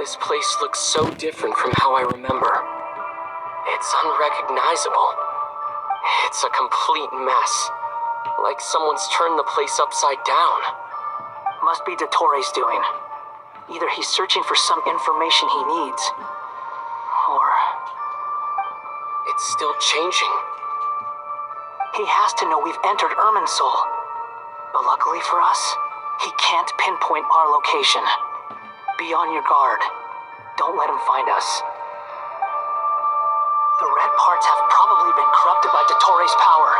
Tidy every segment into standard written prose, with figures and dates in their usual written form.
This place looks so different from how I remember. It's unrecognizable. It's a complete mess. Like someone's turned the place upside down. Must be Dottoro's doing. Either he's searching for some information he needs, or... It's still changing. He has to know we've entered Irminsul. But luckily for us, he can't pinpoint our location. Be on your guard. Don't let him find us. The red parts have probably been corrupted by Dottoro's power.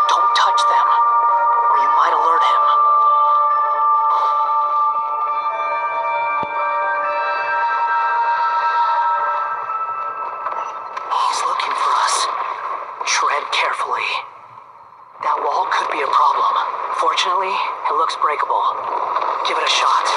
Don't touch them, or you might alert him. He's looking for us. Tread carefully. That wall could be a problem. Fortunately, it looks breakable. Give it a shot.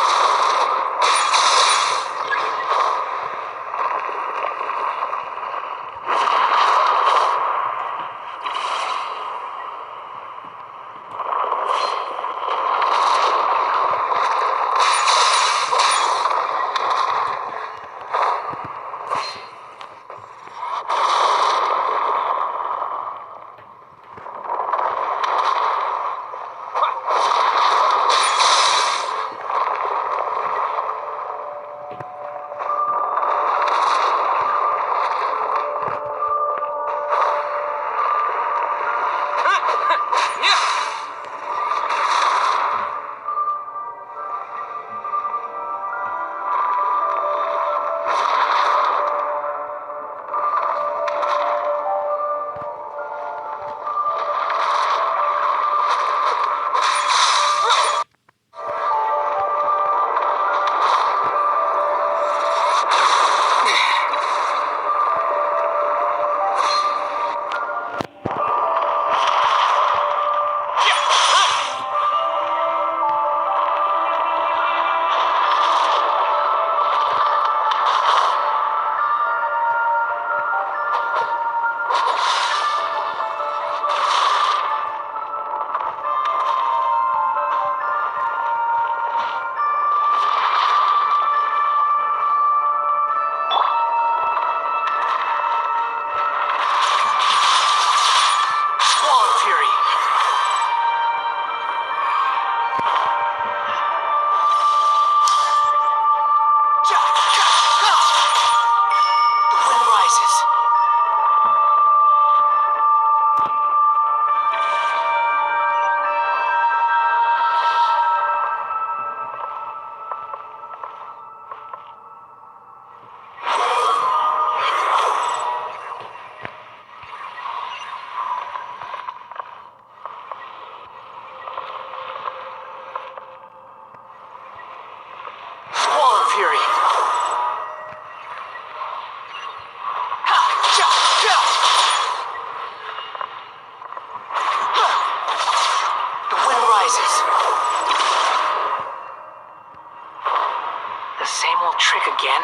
The same old trick again?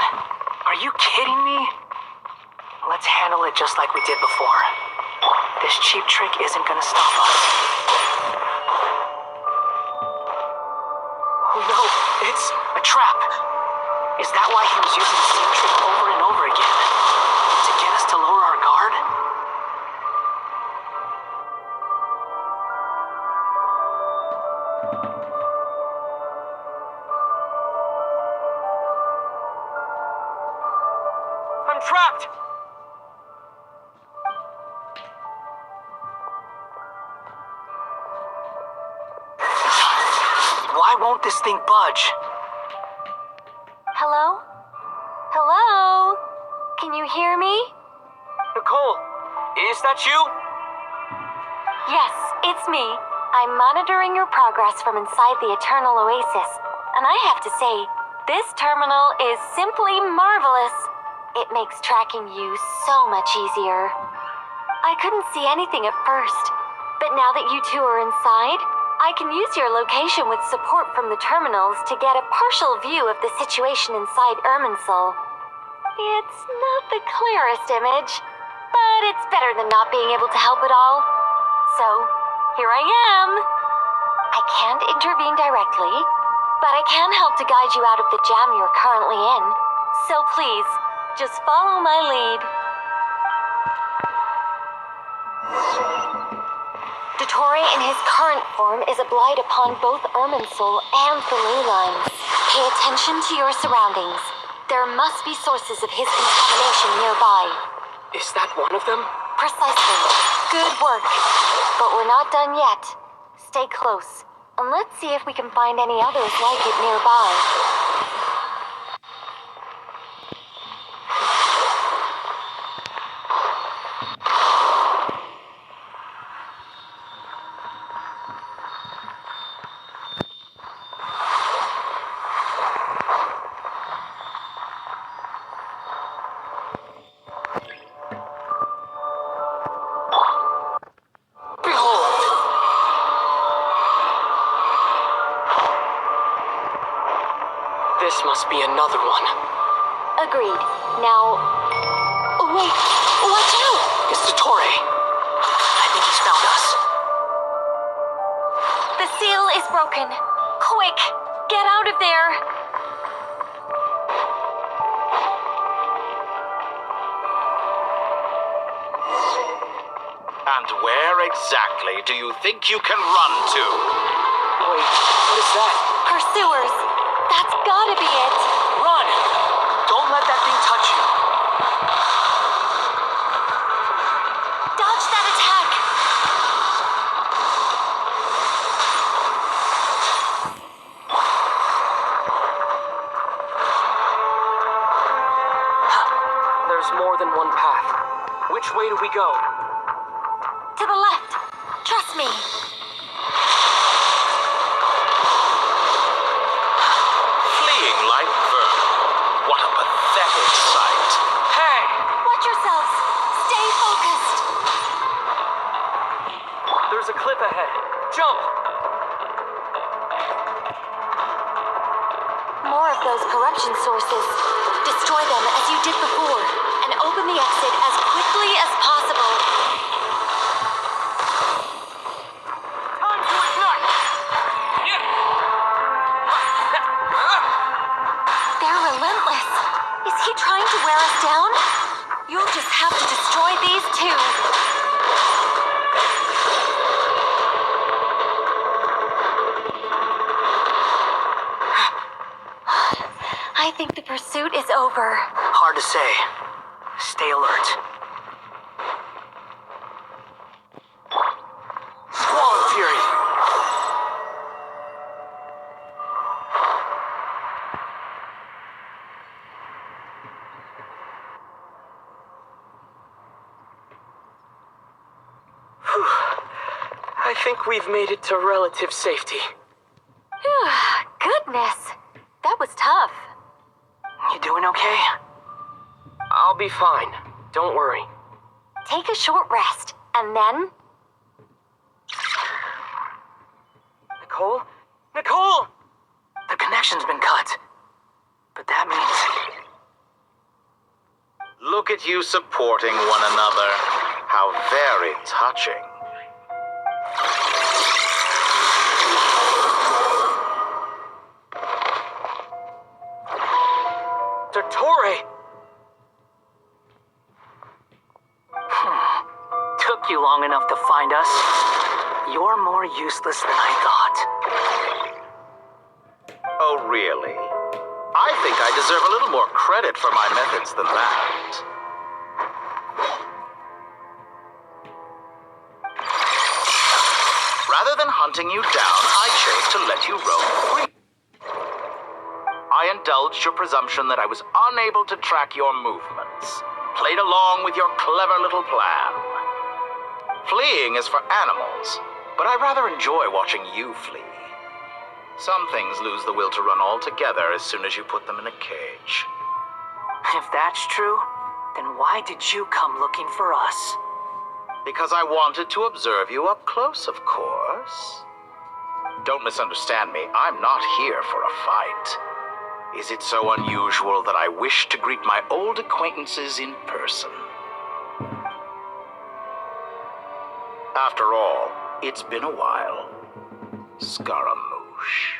Are you kidding me? Let's handle it just like we did before. This cheap trick isn't gonna stop us. Oh no, it's a trap. Is that why he was using the same trick over and over again? To get us to lower our guard? I'm trapped! Why won't this thing budge? Hello? Hello? Can you hear me? Nicole, is that you? Yes, it's me. I'm monitoring your progress from inside the Eternal Oasis, and I have to say, this terminal is simply marvelous. It makes tracking you so much easier. I couldn't see anything at first, but now that you two are inside, I can use your location with support from the terminals to get a partial view of the situation inside Irminsul. It's not the clearest image, but it's better than not being able to help at all. So, here I am. I can't intervene directly, but I can help to guide you out of the jam you're currently in. So please, just follow my lead. Dottore in his current form is a blight upon both Irminsul and the ley lines. Pay attention to your surroundings. There must be sources of his contamination nearby. Is that one of them? Precisely. Good work. But we're not done yet. Stay close, and let's see if we can find any others like it nearby. This must be another one. Agreed. Now... Wait! Watch out! It's Dottore. I think he's found us. The seal is broken. Quick! Get out of there! And where exactly do you think you can run to? Wait, what is that? Pursuers! That's gotta be it! Run! Don't let that thing touch you. Dodge that attack! There's more than one path. Which way do we go? To the left! Trust me! Fleeing like vermin. What a pathetic sight. Hey! Watch yourselves! Stay focused! There's a cliff ahead. Jump! More of those corruption sources. Destroy them as you did before, and open the exit as quickly as possible. Time to ignite! They're relentless. Is he trying to wear us down? You'll just have to destroy these too. I think the pursuit is over. Hard to say. Stay alert. Squall Fury! I think we've made it to relative safety. Phew, goodness. That was tough. You doing okay? I'll be fine. Don't worry. Take a short rest, and then... Nicole? Nicole! The connection's been cut. But that means... Look at you supporting one another. How very touching. Dottore! Took you long enough to find us. You're more useless than I thought. Oh, really? I think I deserve a little more credit for my methods than that. Rather than hunting you down, I chose to let you roam free. I indulged your presumption that I was unable to track your movements. Played along with your clever little plan. Fleeing is for animals, but I rather enjoy watching you flee. Some things lose the will to run altogether as soon as you put them in a cage. If that's true, then why did you come looking for us? Because I wanted to observe you up close, of course. Don't misunderstand me, I'm not here for a fight. Is it so unusual that I wish to greet my old acquaintances in person? After all, it's been a while. Scaramouche.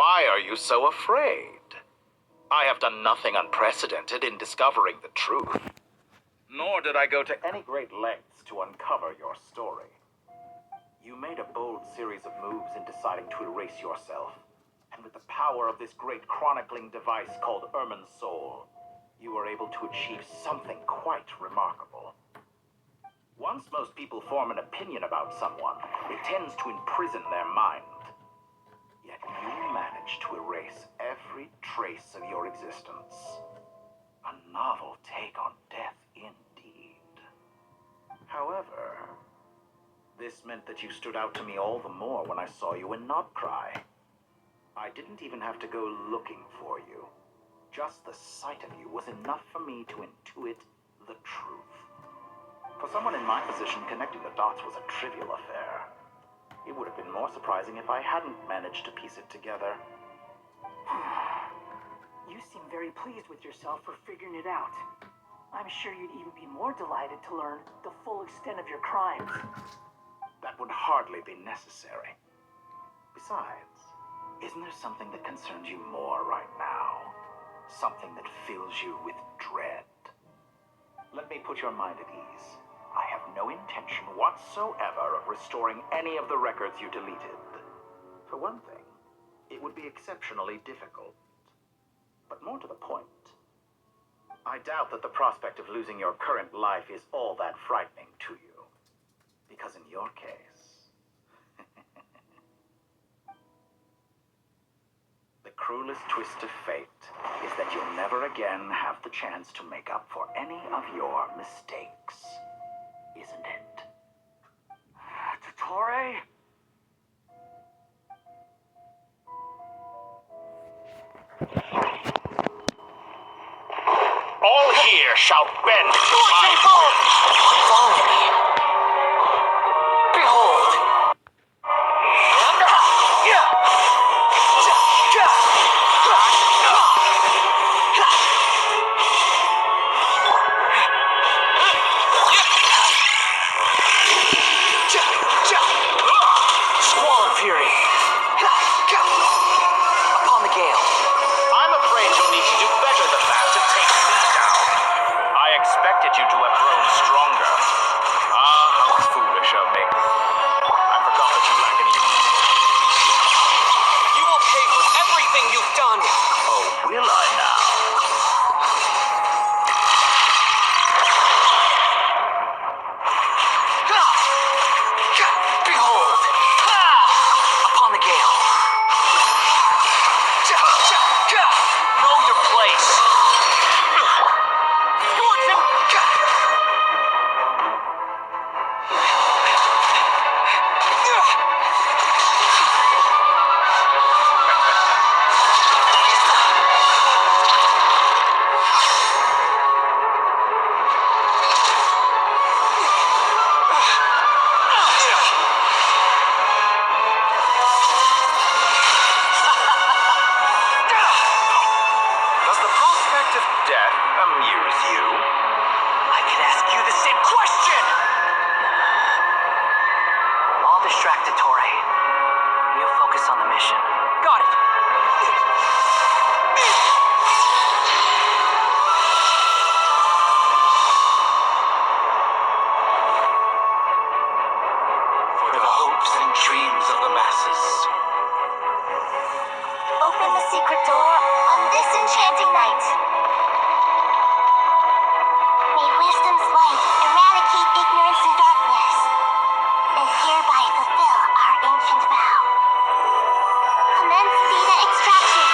Why are you so afraid? I have done nothing unprecedented in discovering the truth. Nor did I go to any great lengths to uncover your story. You made a bold series of moves in deciding to erase yourself. And with the power of this great chronicling device called Ermin's Soul, you were able to achieve something quite remarkable. Once most people form an opinion about someone, it tends to imprison their mind. Yet you managed to erase every trace of your existence. A novel take on death indeed. However, this meant that you stood out to me all the more when I saw you in Nobcry. I didn't even have to go looking for you. Just the sight of you was enough for me to intuit the truth. For someone in my position, connecting the dots was a trivial affair. It would have been more surprising if I hadn't managed to piece it together. You seem very pleased with yourself for figuring it out. I'm sure you'd even be more delighted to learn the full extent of your crimes. That would hardly be necessary. Besides, isn't there something that concerns you more right now? Something that fills you with dread? Let me put your mind at ease. I have no intention whatsoever of restoring any of the records you deleted. For one thing, it would be exceptionally difficult. But more to the point, I doubt that the prospect of losing your current life is all that frightening to you. Because in your case, the cruelest twist of fate is that you'll never again have the chance to make up for any of your mistakes. Isn't it? Totore? All here shall bend to my Follow me. Behold! Squall Fury! Upon the gale! I'm afraid you'll need to do better than that to take me down. I expected you to have grown stronger. Ah, how foolish of me. I forgot that you lack any... You will pay for everything you've done! Oh, will I now? Behold! Upon the gale! Know your place! Fortune! Does the prospect of death amuse you? I could ask you the same question! I'll distract Totore. You focus on the mission. Got it! For the hopes and dreams of the masses. Open the secret door on this enchanting night. May wisdom's light eradicate ignorance and darkness, and hereby fulfill our ancient vow. Commence data extraction.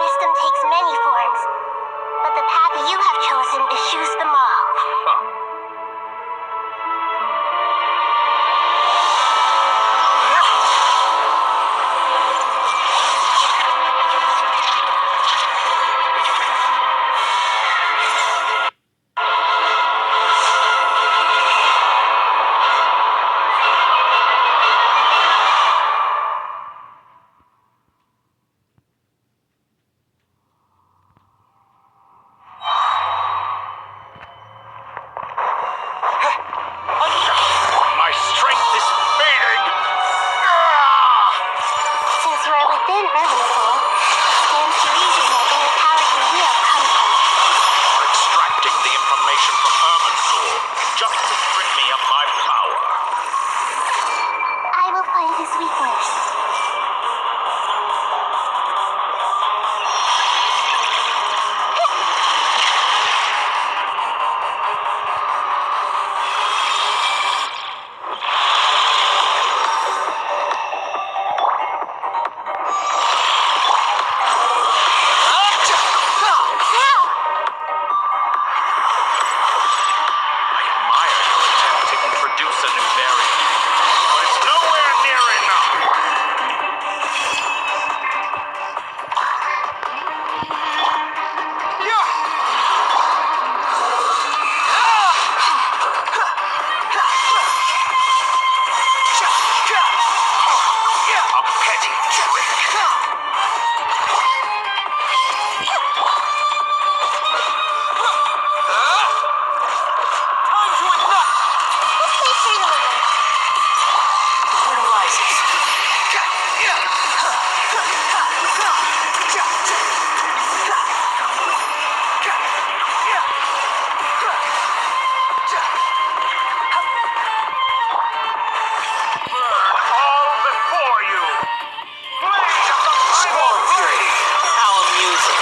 wisdom takes many forms, but the path you have chosen eschews them all. Huh. My strength is fading. Since you are within Urbansoul, it stands to reason that inner power you wield comes from it. Extracting the information from Irminsul just to strip me of my power. I will find his weakness. I admire your attempt to introduce a new variant, but it's nowhere near enough. A petty trick. Time to ignite! Please say the word. Wind rises. Burn all before you. Blade of the primal fury. How amusing.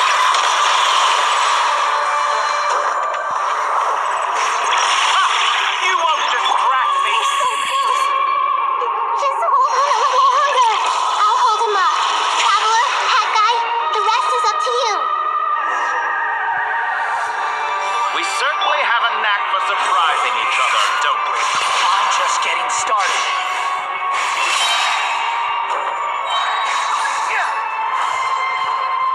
You won't distract me. So close. Just hold on a little longer. I'll hold him up. Traveler, Hat Guy, the rest is up to you. We certainly have a knack for surprising each other, don't we? I'm just getting started.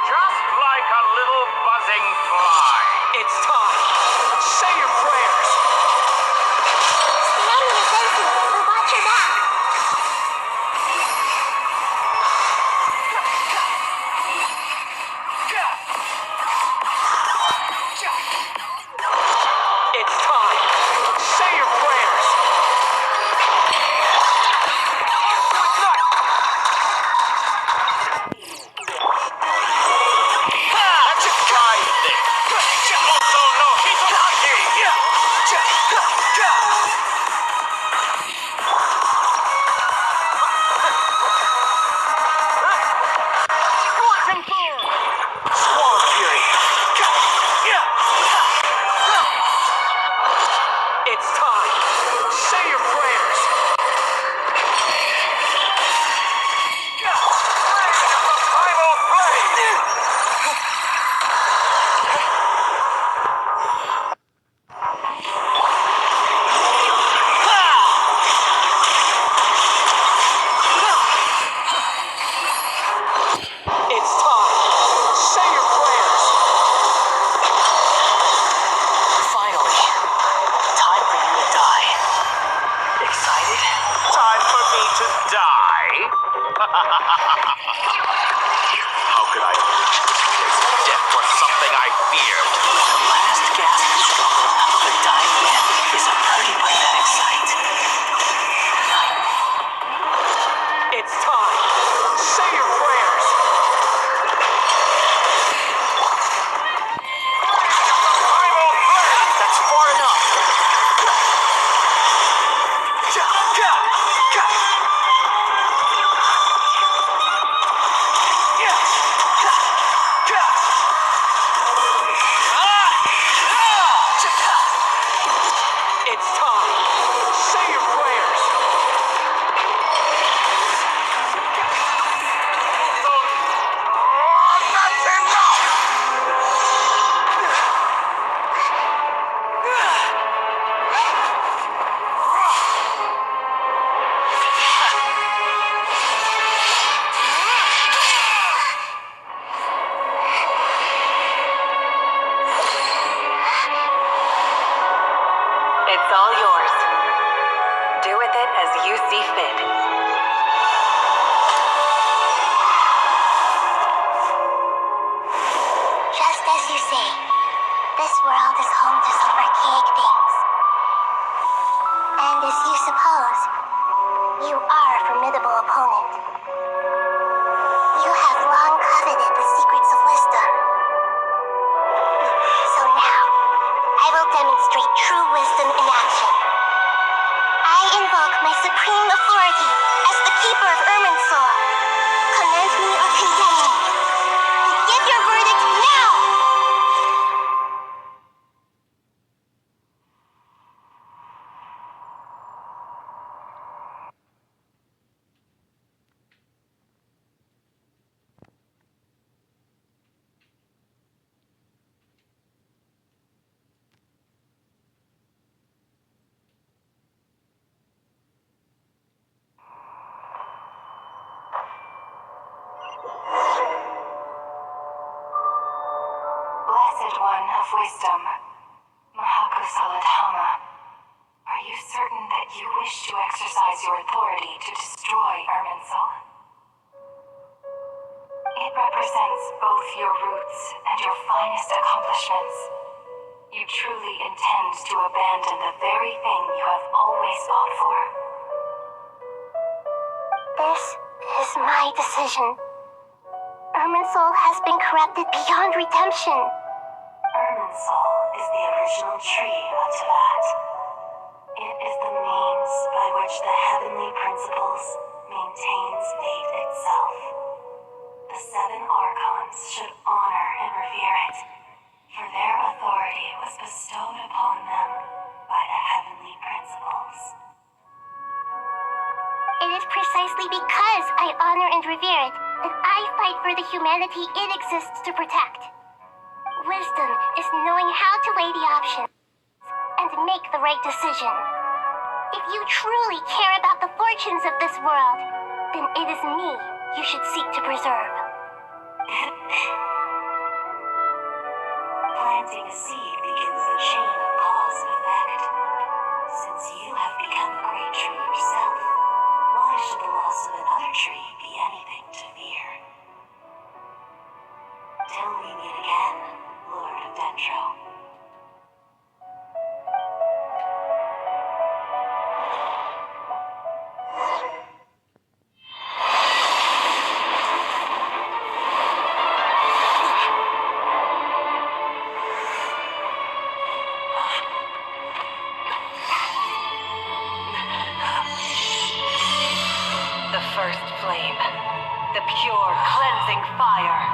Just like a little buzzing fly. It's time. Say your prayers. Stay on your defensive, but watch your back. It's time. Say your prayers. It's all yours. Do with it as you see fit. Just as you say, this world is home to some archaic things. And as you suppose, you are a formidable opponent. You have long coveted the secrets of wisdom. So now, I will demonstrate true wisdom in action. I invoke my supreme authority as the keeper of Ermin's soul. Command me or condemn me. Give your verdict now! Blessed One of Wisdom, Mahakusaladhama, are you certain that you wish to exercise your authority to destroy Erminsul? It represents both your roots and your finest accomplishments. You truly intend to abandon the very thing you have always fought for. This is my decision. Ermin's soul has been corrupted beyond redemption. Erminsul is the original tree of Tibet. It is the means by which the heavenly principles maintains fate itself. The seven archons should honor and revere it, for their authority was bestowed upon them by the heavenly principles. It is precisely because I honor and revere it that I fight for the humanity it exists to protect. Wisdom is knowing how to weigh the options and make the right decision. If you truly care about the fortunes of this world, then it is me you should seek to preserve. Planting a seed begins the chain of cause and effect. Since you have become a great tree yourself, why should the loss of another tree be anything to fear? Till we meet again, Lord of Dendro. The first flame, the pure, cleansing fire.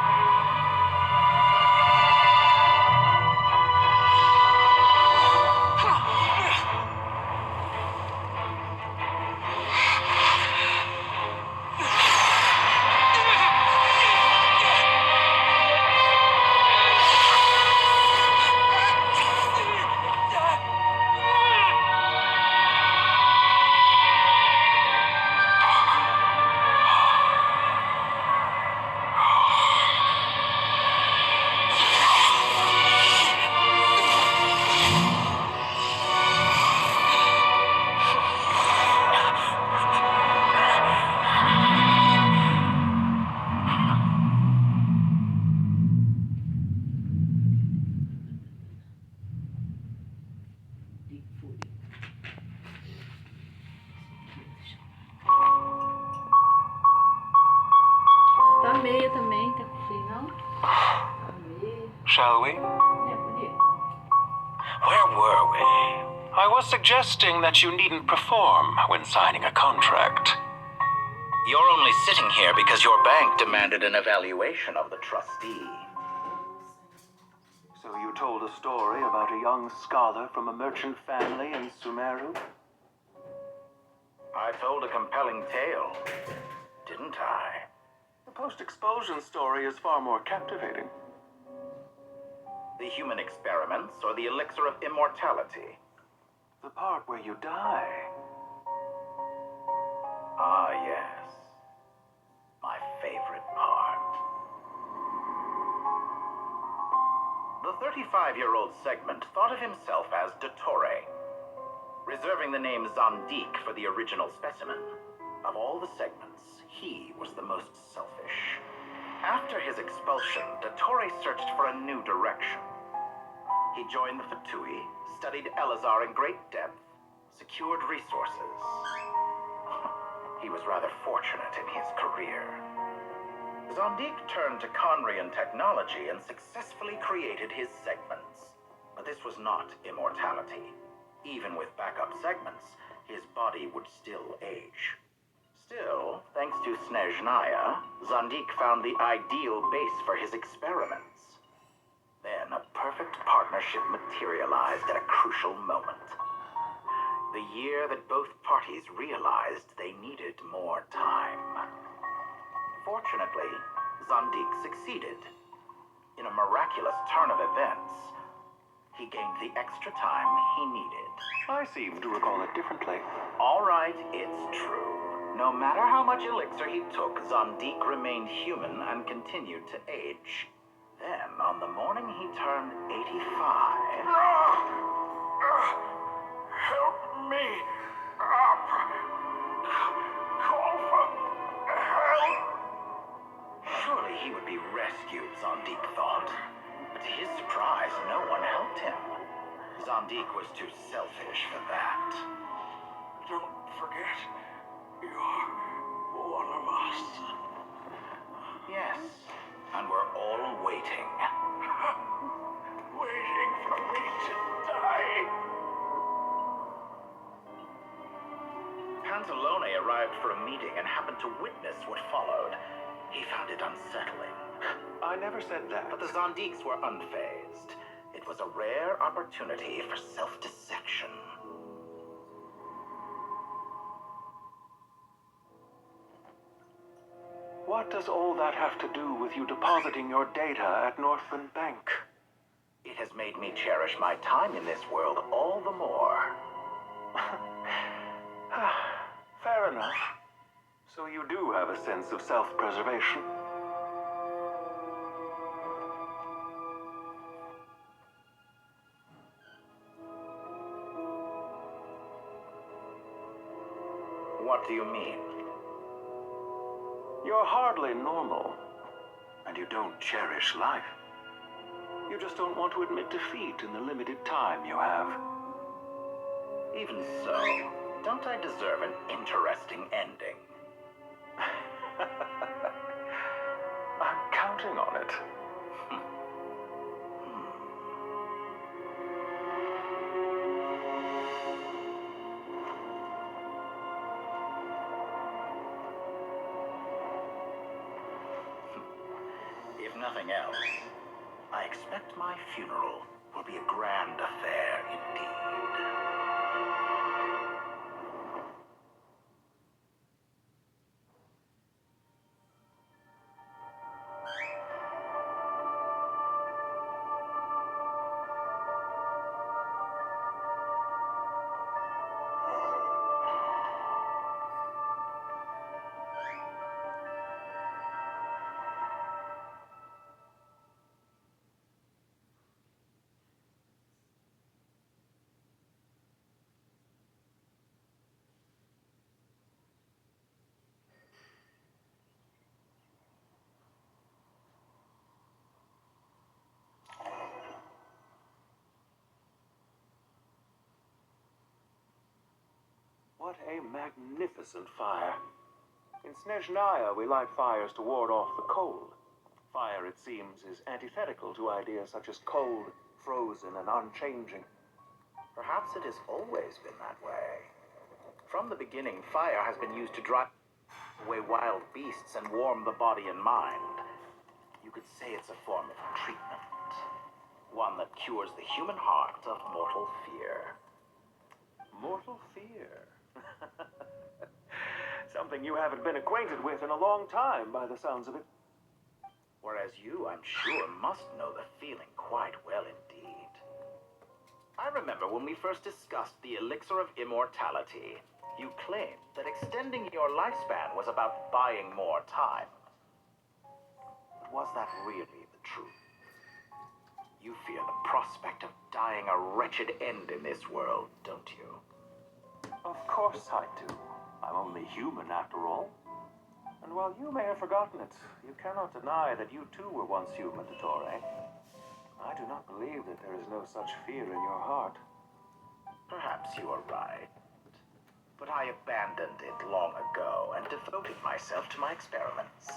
Tá meia também, tá com frio, não? Tá meia. Shall we? É, podia. Where were we? I was suggesting that you needn't perform when signing a contract. You're only sitting here because your bank demanded an evaluation of the trustee. So you told a story about a young scholar from a merchant family in Sumeru? I told a compelling tale, didn't I? The post-expulsion story is far more captivating. The human experiments or the elixir of immortality? The part where you die. Ah, yes. My favorite part. The 35-year-old Segment thought of himself as Dottore. reserving the name Zondik for the original specimen. Of all the segments, he was the most selfish. After his expulsion, Dottore searched for a new direction. He joined the Fatui, studied Elazar in great depth, secured resources. He was rather fortunate in his career. Zondik turned to Conrian technology and successfully created his segments. But this was not immortality. Even with backup segments, his body would still age. Still, thanks to Snezhnaya, Zondik found the ideal base for his experiments. Then a perfect partnership materialized at a crucial moment. The year that both parties realized they needed more time. Fortunately, Zondik succeeded. In a miraculous turn of events, he gained the extra time he needed. I seem to recall it differently. All right, it's true. No matter how much elixir he took, Zondik remained human and continued to age. Then, on the morning he turned 85... Help me up! Call for help! Surely he would be rescued, Zondik thought. But to his surprise, no one helped him. Zondik was too selfish for that. Don't forget, you're one of us. Yes, and we're all waiting. Waiting for me to die. Pantalone arrived for a meeting and happened to witness what followed. He found it unsettling. I never said that. But the Zondiks were unfazed. It was a rare opportunity for self-dissection. What does all that have to do with you depositing your data at Northland Bank? It has made me cherish my time in this world all the more. Fair enough. So you do have a sense of self-preservation. What do you mean? You're hardly normal, and you don't cherish life. You just don't want to admit defeat in the limited time you have. Even so, don't I deserve an interesting ending? I'm counting on it. If nothing else, I expect my funeral will be a grand affair indeed. What a magnificent fire. In Snezhnaya, we light fires to ward off the cold. Fire, it seems, is antithetical to ideas such as cold, frozen, and unchanging. Perhaps it has always been that way. From the beginning, fire has been used to drive away wild beasts and warm the body and mind. You could say it's a form of treatment. One that cures the human heart of mortal fear. Mortal fear. Something you haven't been acquainted with in a long time, by the sounds of it. Whereas you, I'm sure, must know the feeling quite well indeed. I remember when we first discussed the elixir of immortality, you claimed that extending your lifespan was about buying more time. But was that really the truth? You fear the prospect of dying a wretched end in this world, don't you? Of course I do. I'm only human after all. And while you may have forgotten it, you cannot deny that you too were once human, Dottore. I do not believe that there is no such fear in your heart. Perhaps you are right. But I abandoned it long ago and devoted myself to my experiments.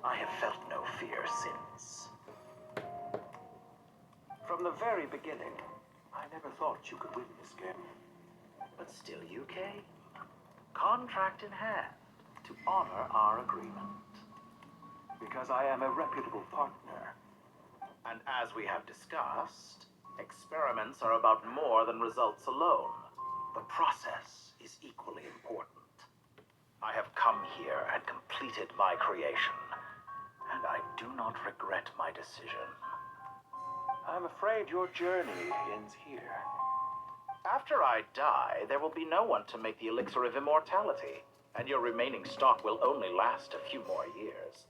I have felt no fear since. From the very beginning, I never thought you could win this game. But still you came. Contract in hand to honor our agreement. Because I am a reputable partner. And as we have discussed, experiments are about more than results alone. The process is equally important. I have come here and completed my creation, and I do not regret my decision. I'm afraid your journey ends here. After I die, there will be no one to make the elixir of immortality, and your remaining stock will only last a few more years.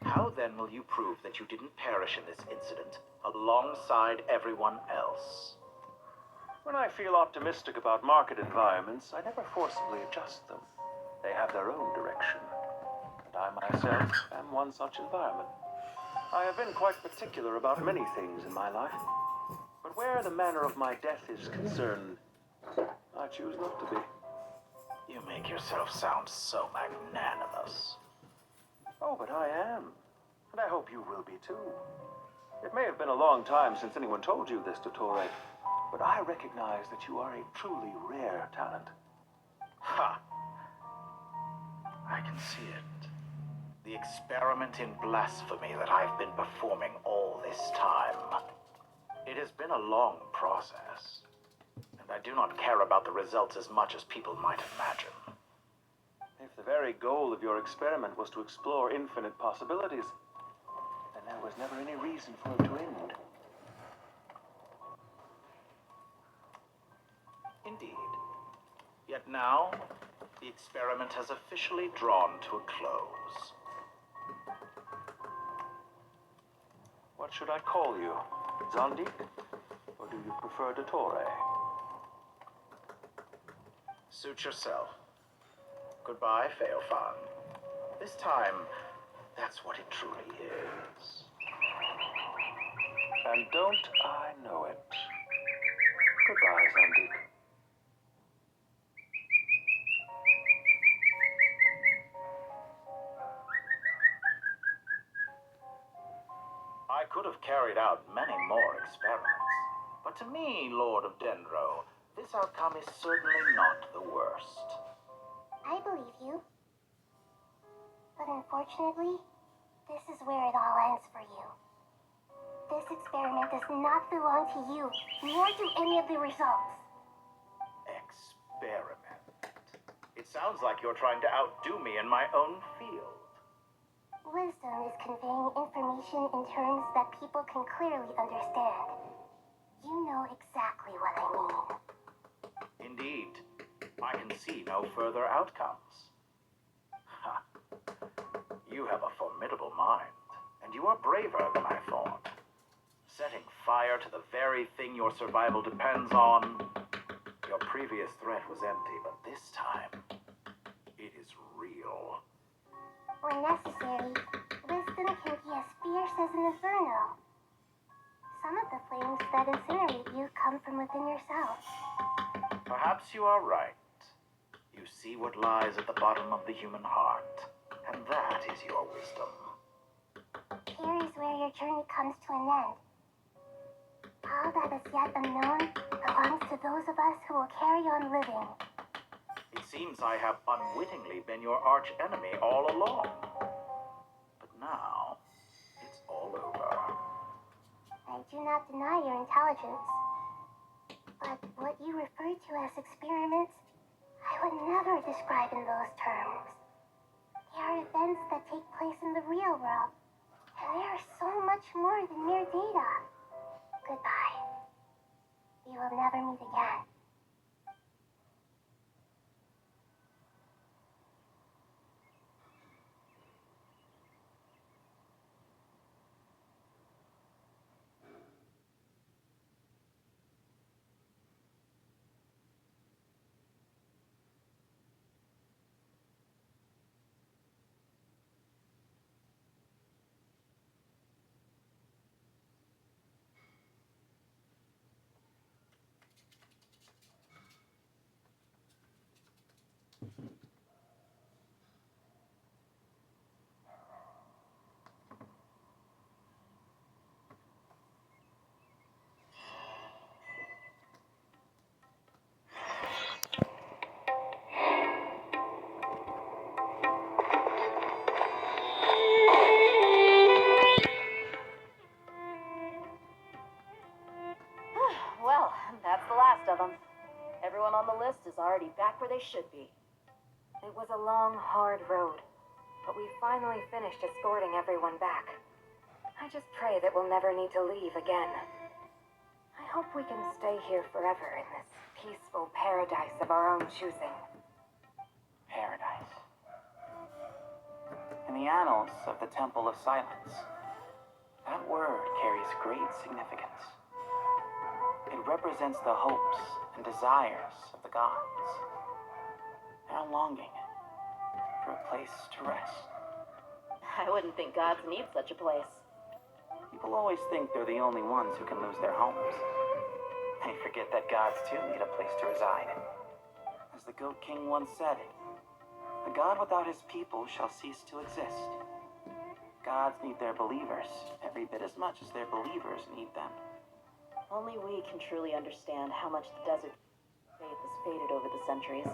How then will you prove that you didn't perish in this incident alongside everyone else? When I feel optimistic about market environments, I never forcibly adjust them. They have their own direction, and I myself am one such environment. I have been quite particular about many things in my life, but where the manner of my death is concerned, I choose not to be. You make yourself sound so magnanimous. Oh, but I am, and I hope you will be too. It may have been a long time since anyone told you this, Dottore, but I recognize that you are a truly rare talent. Ha! I can see it. The experiment in blasphemy that I've been performing all this time. It has been a long process, and I do not care about the results as much as people might imagine. If the very goal of your experiment was to explore infinite possibilities, then there was never any reason for it to end. Indeed. Yet now, the experiment has officially drawn to a close. What should I call you? Zondi? Or do you prefer Dottore? Suit yourself. Goodbye, Feofan. This time, that's what it truly is. And don't I know it? Goodbye, Zondi. I could have carried out many more experiments, but to me, Lord of Dendro, this outcome is certainly not the worst. I believe you. But unfortunately, this is where it all ends for you. This experiment does not belong to you, nor do any of the results. Experiment. It sounds like you're trying to outdo me in my own field. Wisdom is conveying information in terms that people can clearly understand. You know exactly what I mean. Indeed, I can see no further outcomes. Ha. You have a formidable mind, and you are braver than I thought. Setting fire to the very thing your survival depends on. Your previous threat was empty, but this time, it is real. When necessary, wisdom can be as fierce as an inferno. Some of the flames that incinerate you come from within yourself. Perhaps you are right. You see what lies at the bottom of the human heart, and that is your wisdom. Here is where your journey comes to an end. All that is yet unknown belongs to those of us who will carry on living. It seems I have unwittingly been your arch enemy all along. But now, it's all over. I do not deny your intelligence. But what you refer to as experiments, I would never describe in those terms. They are events that take place in the real world, and they are so much more than mere data. Goodbye. We will never meet again. of them. Everyone on the list is already back where they should be. It was a long, hard road, but we finally finished escorting everyone back. I just pray that we'll never need to leave again. I hope we can stay here forever in this peaceful paradise of our own choosing. Paradise. In the annals of the Temple of Silence, that word carries great significance. It represents the hopes and desires of the gods. Their longing for a place to rest. I wouldn't think gods need such a place. People always think they're the only ones who can lose their homes. They forget that gods too need a place to reside. As the Goat King once said, a god without his people shall cease to exist. Gods need their believers every bit as much as their believers need them. Only we can truly understand how much the desert faith has faded over the centuries.